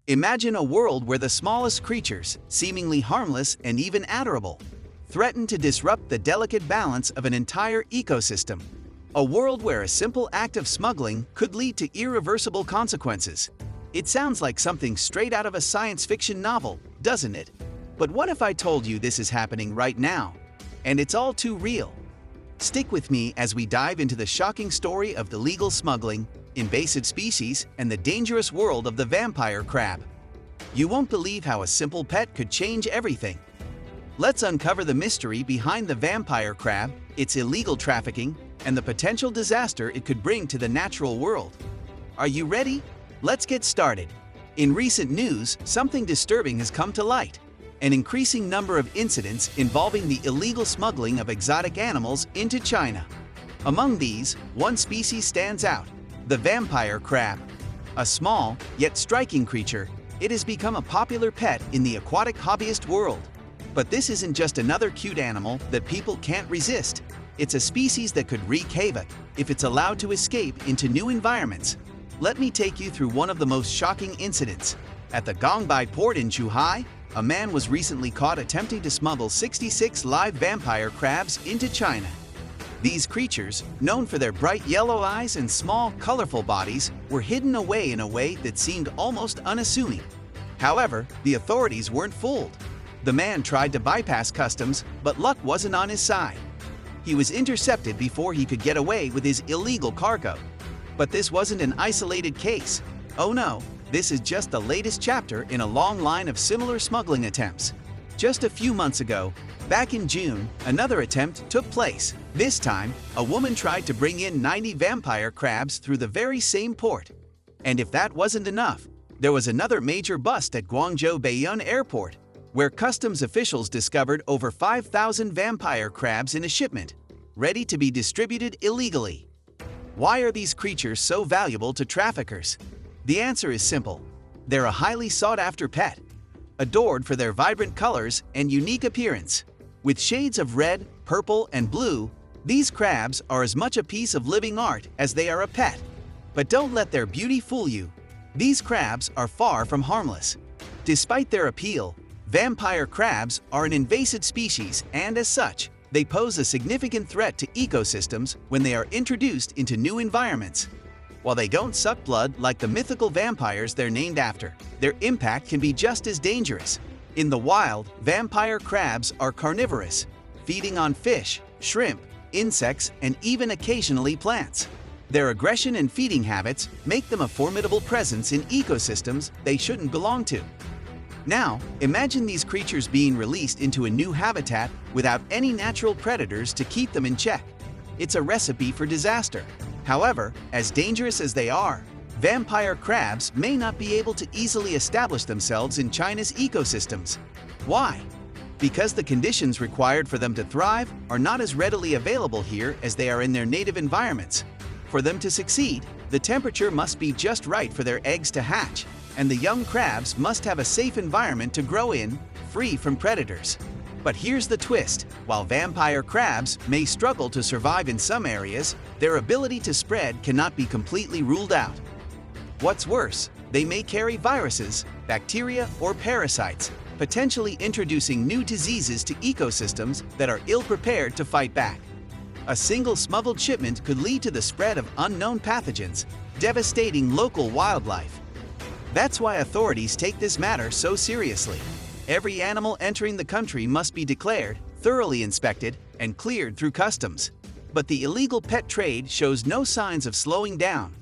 Imagine a world where the smallest creatures, seemingly harmless and even adorable, threaten to disrupt the delicate balance of an entire ecosystem. A world where a simple act of smuggling could lead to irreversible consequences. It sounds like something straight out of a science fiction novel, doesn't it? But what if I told you this is happening right now? And it's all too real. Stick with me as we dive into the shocking story of illegal smuggling, invasive species, and the dangerous world of the vampire crab. You won't believe how a simple pet could change everything. Let's uncover the mystery behind the vampire crab, its illegal trafficking, and the potential disaster it could bring to the natural world. Are you ready? Let's get started. In recent news, something disturbing has come to light. An increasing number of incidents involving the illegal smuggling of exotic animals into China. Among these, one species stands out: the vampire crab. A small, yet striking creature, it has become a popular pet in the aquatic hobbyist world. But this isn't just another cute animal that people can't resist. It's a species that could wreak havoc if it's allowed to escape into new environments. Let me take you through one of the most shocking incidents. At the Gongbei Port in Zhuhai, a man was recently caught attempting to smuggle 66 live vampire crabs into China. These creatures, known for their bright yellow eyes and small, colorful bodies, were hidden away in a way that seemed almost unassuming. However, the authorities weren't fooled. The man tried to bypass customs, but luck wasn't on his side. He was intercepted before he could get away with his illegal cargo. But this wasn't an isolated case. Oh no, this is just the latest chapter in a long line of similar smuggling attempts. Just a few months ago, back in June, another attempt took place. This time, a woman tried to bring in 90 vampire crabs through the very same port. And if that wasn't enough, there was another major bust at Guangzhou Baiyun Airport, where customs officials discovered over 5,000 vampire crabs in a shipment, ready to be distributed illegally. Why are these creatures so valuable to traffickers? The answer is simple. They're a highly sought-after pet, adored for their vibrant colors and unique appearance. With shades of red, purple, and blue, these crabs are as much a piece of living art as they are a pet. But don't let their beauty fool you. These crabs are far from harmless. Despite their appeal, vampire crabs are an invasive species, and as such, they pose a significant threat to ecosystems when they are introduced into new environments. While they don't suck blood like the mythical vampires they're named after, their impact can be just as dangerous. In the wild, vampire crabs are carnivorous, feeding on fish, shrimp, insects, and even occasionally plants. Their aggression and feeding habits make them a formidable presence in ecosystems they shouldn't belong to. Now, imagine these creatures being released into a new habitat without any natural predators to keep them in check. It's a recipe for disaster. However, as dangerous as they are, vampire crabs may not be able to easily establish themselves in China's ecosystems. Why? Because the conditions required for them to thrive are not as readily available here as they are in their native environments. For them to succeed, the temperature must be just right for their eggs to hatch, and the young crabs must have a safe environment to grow in, free from predators. But here's the twist: while vampire crabs may struggle to survive in some areas, their ability to spread cannot be completely ruled out. What's worse, they may carry viruses, bacteria, or parasites, potentially introducing new diseases to ecosystems that are ill-prepared to fight back. A single smuggled shipment could lead to the spread of unknown pathogens, devastating local wildlife. That's why authorities take this matter so seriously. Every animal entering the country must be declared, thoroughly inspected, and cleared through customs. But the illegal pet trade shows no signs of slowing down.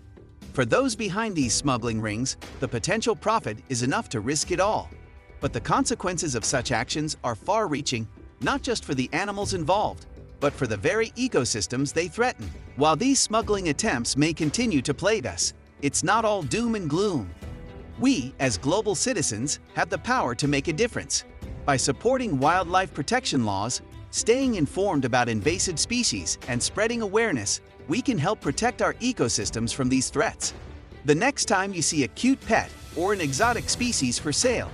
For those behind these smuggling rings, the potential profit is enough to risk it all. But the consequences of such actions are far-reaching, not just for the animals involved, but for the very ecosystems they threaten. While these smuggling attempts may continue to plague us, it's not all doom and gloom. We, as global citizens, have the power to make a difference. By supporting wildlife protection laws, staying informed about invasive species, and spreading awareness, we can help protect our ecosystems from these threats. The next time you see a cute pet or an exotic species for sale,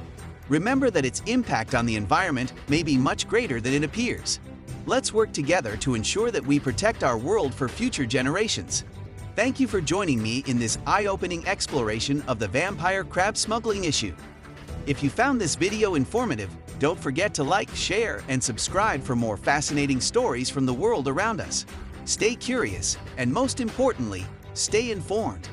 remember that its impact on the environment may be much greater than it appears. Let's work together to ensure that we protect our world for future generations. Thank you for joining me in this eye-opening exploration of the vampire crab smuggling issue. If you found this video informative, don't forget to like, share, and subscribe for more fascinating stories from the world around us. Stay curious, and most importantly, stay informed.